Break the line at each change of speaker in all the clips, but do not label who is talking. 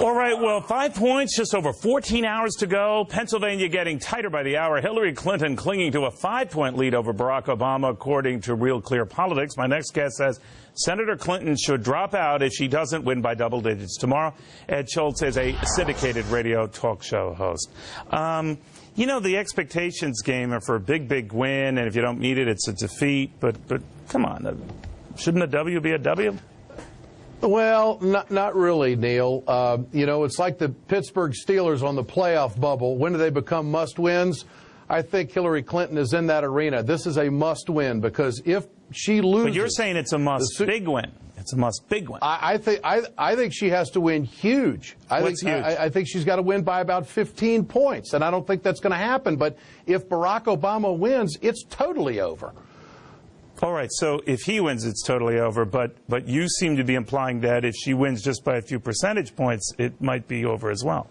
All right, well, 5 points, just over 14 hours to go. Pennsylvania getting tighter by the hour. Hillary Clinton clinging to a 5-point lead over Barack Obama, according to Real Clear Politics. My next guest says Senator Clinton should drop out if she doesn't win by double digits tomorrow. Ed Schultz is a syndicated radio talk show host. You know, the expectations game are for a big, big win, and if you don't meet it, it's a defeat. But come on, shouldn't a W be a W?
Well, not really, Neil. You know, it's like the Pittsburgh Steelers on the playoff bubble. When do they become must-wins? I think Hillary Clinton is in that arena. This is a must-win because if she loses...
But you're saying it's a must-big win. It's a must-big win.
I think she has to win huge.
What's huge?
I think she's got to win by about 15 points, and I don't think that's going to happen. But if Barack Obama wins, it's totally over.
All right, so if he wins, it's totally over. But you seem to be implying that if she wins just by a few percentage points, it might be over as well.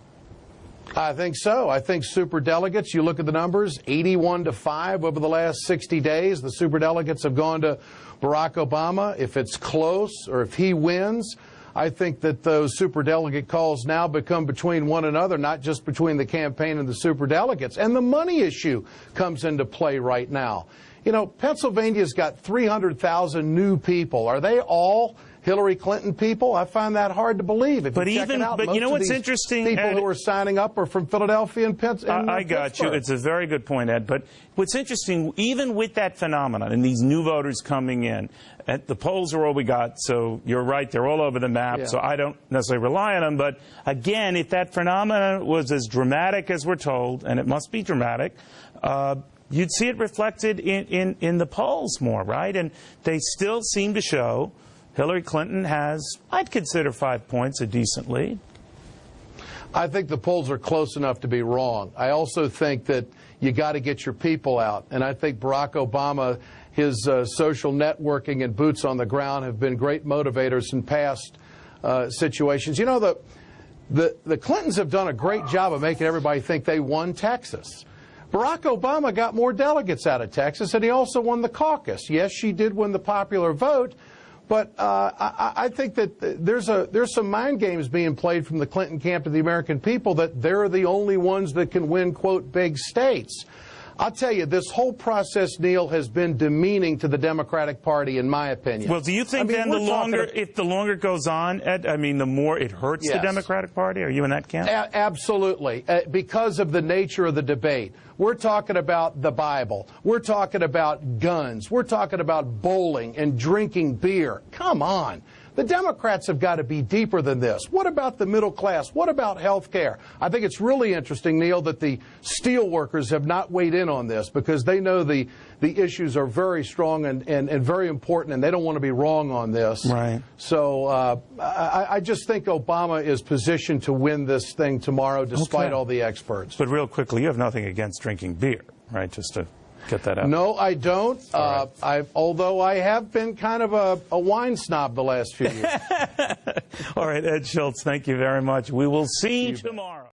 I think so. I think superdelegates, you look at the numbers, 81-5 over the last 60 days. The superdelegates have gone to Barack Obama. If it's close or if he wins, I think that those superdelegate calls now become between one another, not just between the campaign and the superdelegates. And the money issue comes into play right now. You know, Pennsylvania's got 300,000 new people. Are they all Hillary Clinton people? I find that hard to believe. If you check it out,
but you know what's interesting?
People who are signing up are from Philadelphia and Pittsburgh.
I got you. It's a very good point, Ed. But what's interesting, even with that phenomenon and these new voters coming in, the polls are all we got. So you're right; they're all over the map. Yeah. So I don't necessarily rely on them. But again, if that phenomenon was as dramatic as we're told, and it must be dramatic. You'd see it reflected in the polls more, right? And they still seem to show Hillary Clinton has, I'd consider 5 points a decent lead.
I think the polls are close enough to be wrong. I also think that you got to get your people out. And I think Barack Obama, his social networking and boots on the ground have been great motivators in past situations. You know, the Clintons have done a great job of making everybody think they won Texas. Barack Obama got more delegates out of Texas, and he also won the caucus. Yes, she did win the popular vote, but I think that there's some mind games being played from the Clinton camp to the American people that they're the only ones that can win, quote, big states. I'll tell you, this whole process, Neil, has been demeaning to the Democratic Party, in my opinion.
Well, do you think then if the longer it goes on, Ed, I mean, the more it hurts the Democratic Party? Are you in that camp?
Absolutely, because of the nature of the debate. We're talking about the Bible. We're talking about guns. We're talking about bowling and drinking beer. Come on. The Democrats have got to be deeper than this. What about the middle class? What about health care? I think it's really interesting, Neil, that the steel workers have not weighed in on this because they know the issues are very strong and very important, and they don't want to be wrong on this.
Right.
So I just think Obama is positioned to win this thing tomorrow, despite all the experts.
But real quickly, you have nothing against drinking beer, right? Just to get that out.
No, I don't. Although I have been kind of a wine snob the last few years.
All right, Ed Schultz, thank you very much. We will see you tomorrow.